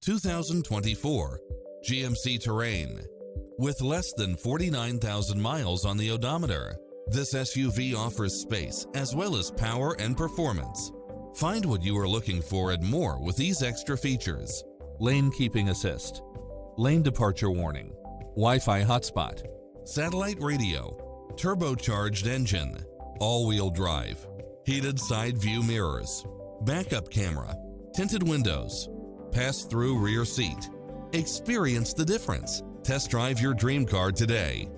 2024 GMC Terrain. With less than 49,000 miles on the odometer, this SUV offers space as well as power and performance. Find what you are looking for and more with these extra features: lane keeping assist, lane departure warning, Wi-Fi hotspot, satellite radio, turbocharged engine, all-wheel drive, heated side view mirrors, backup camera, tinted windows, pass-through rear seat. Experience the difference. Test drive your dream car today.